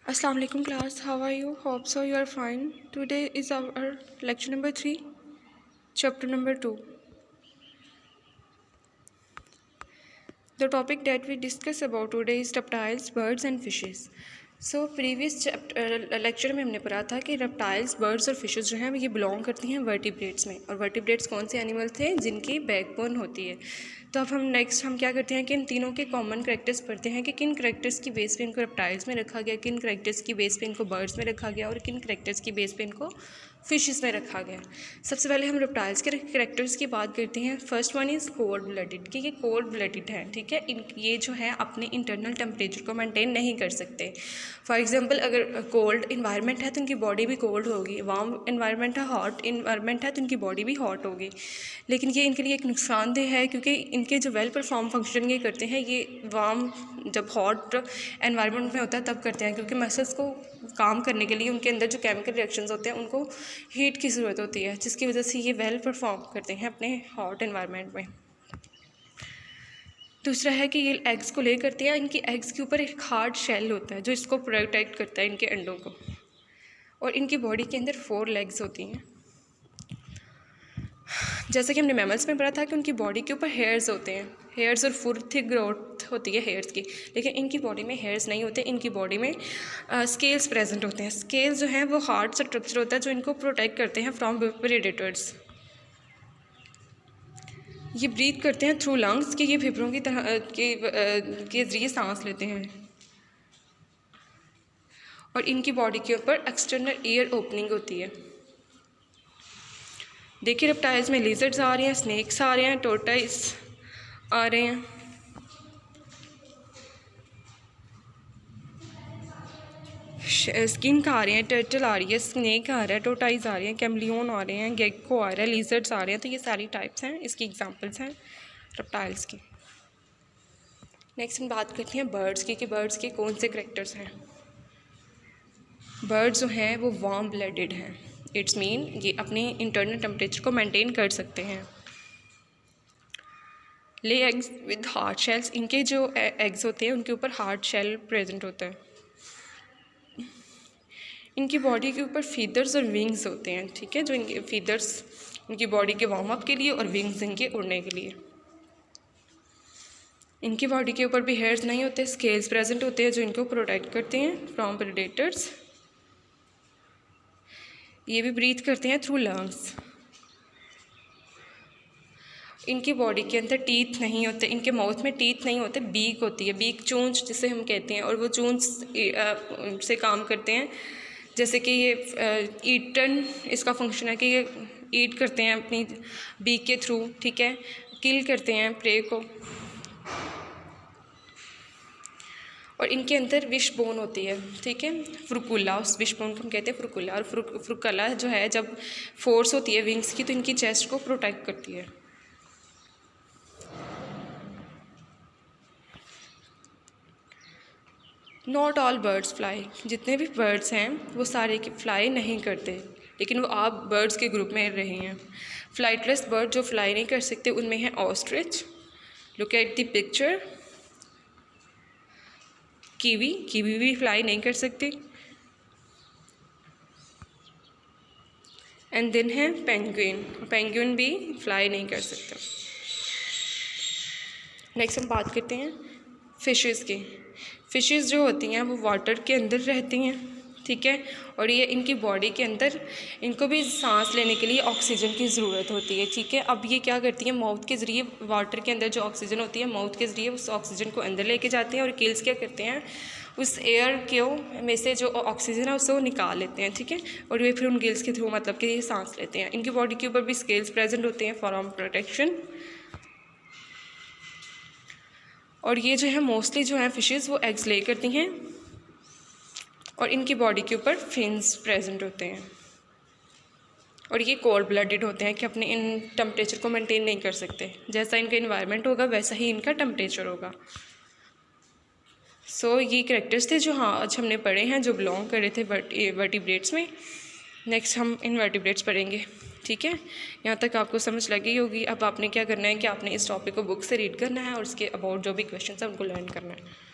Assalamu alaikum class, how are you? Hope so you are fine. Today is our lecture number 3, chapter number 2. The topic that we discuss about today is reptiles, birds and fishes. So previous lecture में हमने पढ़ा था कि reptiles, birds और fishes जो हैं ये belong करती हैं वर्टिब्रेट्स में। और वर्टिब्रेट्स कौन से एनिमल थे जिनकी बैकबोन होती है। तो अब हम क्या करते हैं कि इन तीनों के कॉमन करेक्टर्स पढ़ते हैं कि किन करेक्टर्स की बेस पे इनको रेप्टाइल्स में रखा गया, किन करेक्टर्स की बेस पे इनको बर्ड्स में रखा गया और किन करेक्टर्स की बेस पे इनको फिशेस में रखा गया। सबसे पहले हम रेप्टाइल्स के करेक्टर्स की बात करते हैं। First one is cold blooded, कि ये कोल्ड ब्लडेड है, ठीक है। ये जो है अपने इंटरनल टेम्परेचर को मेंटेन नहीं कर सकते। फॉर एग्जांपल अगर कोल्ड इन्वायरमेंट है तो उनकी बॉडी भी कोल्ड होगी, वार्म इन्वायरमेंट है, हॉट इन्वायरमेंट है तो उनकी बॉडी भी हॉट होगी। लेकिन ये इनके लिए एक नुकसानदेह है क्योंकि इनके जो वेल परफॉर्म फंक्शन ये करते हैं ये वार्म जब हॉट एनवायरनमेंट में होता है तब करते हैं, क्योंकि मसल्स को काम करने के लिए उनके अंदर जो केमिकल रिएक्शंस होते हैं उनको हीट की ज़रूरत होती है, जिसकी वजह से ये वेल परफॉर्म करते हैं अपने हॉट एनवायरनमेंट में। दूसरा है कि ये एग्स को ले करते हैं, इनकी एग्स के ऊपर एक हार्ड शेल होता है जो इसको प्रोटेक्ट करता है इनके अंडों को। और इनकी बॉडी के अंदर 4 लेग्स होती हैं। जैसे कि हमने मैमल्स में पढ़ा था कि उनकी बॉडी के ऊपर हेयर्स होते हैं, हेयर्स और फुल थिक ग्रोथ होती है हेयर्स की, लेकिन इनकी बॉडी में हेयर्स नहीं होते, इनकी बॉडी में स्केल्स प्रेजेंट होते हैं। स्केल्स जो हैं वो हार्ड स्ट्रक्चर होता है जो इनको प्रोटेक्ट करते हैं फ्रॉम प्रेडेटर्स। ये ब्रीथ करते हैं थ्रू लंग्स, कि ये फेफड़ों की तरह के ज़रिए सांस लेते हैं। और इनकी बॉडी के ऊपर एक्सटर्नल ईयर ओपनिंग होती है। देखिए रेप्टाइल्स में लिजर्ड्स आ रहे हैं, स्नेक्स आ रहे हैं, टोर्टाइस आ रहे हैं। स्किन का आ रहे हैं, टर्टल आ रही है, स्नेक आ रहा है, टोर्टाइस आ रहे हैं, कैमलियन आ रहे हैं, गेक्को आ रहा है, लिजर्ड्स आ रहे हैं। तो ये सारी टाइप्स हैं, इसकी एग्जांपल्स हैं रेप्टाइल्स की। नेक्स्ट हम बात करते हैं बर्ड्स की, कि बर्ड्स के कौन से करेक्टर्स हैं। बर्ड्स जो हैं वो वार्म ब्लडेड हैं। इट्स मीन ये अपने इंटरनल टेम्परेचर को मेंटेन कर सकते हैं। Lay eggs with hard shells, इनके जो एग्स होते हैं उनके ऊपर हार्ड शेल प्रेजेंट होता है। इनकी बॉडी के ऊपर फीदर्स और विंग्स होते हैं, ठीक है। जो इनके फीदर्स इनकी बॉडी के वार्म अप के लिए और विंग्स इनके उड़ने के लिए। इनकी बॉडी के ऊपर भी हेयर्स नहीं होते, स्केल्स प्रेजेंट होते हैं जो इनको प्रोटेक्ट करते हैं फ्रॉम प्रेडेटर्स। ये भी ब्रीथ करते हैं थ्रू लंग्स। इनकी बॉडी के अंदर टीथ नहीं होते, इनके माउथ में टीथ नहीं होते, बीक होती है, बीक चूंच जिसे हम कहते हैं। और वो चूंच से काम करते हैं, जैसे कि ये ईटन इसका फंक्शन है कि ये ईट करते हैं अपनी बीक के थ्रू, ठीक है, किल करते हैं प्रे को। और इनके अंदर विश बोन होती है, ठीक है, फ्रुकुला, उस विश बोन को हम कहते हैं फ्रुकुला। और फ्रुकुला जो है जब फोर्स होती है विंग्स की तो इनकी चेस्ट को प्रोटेक्ट करती है। नॉट ऑल बर्ड्स फ्लाई, जितने भी बर्ड्स हैं वो सारे के फ्लाई नहीं करते, लेकिन वो आप बर्ड्स के ग्रुप में रहे हैं। फ्लाइटलेस बर्ड जो फ्लाई नहीं कर सकते उनमें है ostrich, look at the picture, kiwi भी फ्लाई नहीं कर सकते। एंड देन है पेंगुइन भी फ्लाई नहीं कर सकता। नेक्स्ट हम बात करते हैं फिशेस की। फिशेस जो होती हैं वो वाटर के अंदर रहती हैं, ठीक है। और ये इनकी बॉडी के अंदर इनको भी सांस लेने के लिए ऑक्सीजन की ज़रूरत होती है, ठीक है। अब ये क्या करती हैं, माउथ के ज़रिए वाटर के अंदर जो ऑक्सीजन होती है माउथ के ज़रिए उस ऑक्सीजन को अंदर लेके जाते हैं। और गिल्स क्या करते हैं, उस एयर के में से जो ऑक्सीजन है उसे वो निकाल लेते हैं, ठीक है। और ये फिर उन गिल्स के थ्रू मतलब कि ये सांस लेते हैं। इनकी बॉडी के ऊपर भी स्केल्स प्रेजेंट होते हैं फॉर प्रोटेक्शन। और ये जो है मोस्टली जो है फिशेस वो एग्स ले करती हैं। और इनकी बॉडी के ऊपर फिन्स प्रेजेंट होते हैं। और ये कोल्ड ब्लडेड होते हैं कि अपने इन टेम्परेचर को मेंटेन नहीं कर सकते, जैसा इनका इन्वायरमेंट होगा वैसा ही इनका टेम्परेचर होगा। सो ये कैरेक्टर्स थे जो आज हमने पढ़े हैं, जो बिलोंग कर रहे थे वर्टिब्रेट्स में। नेक्स्ट हम इनवर्टिब्रेट्स पढ़ेंगे, ठीक है। यहाँ तक आपको समझ लगी होगी। अब आपने क्या करना है कि आपने इस टॉपिक को बुक से रीड करना है और उसके अबाउट जो भी क्वेश्चन है उनको लर्न करना है।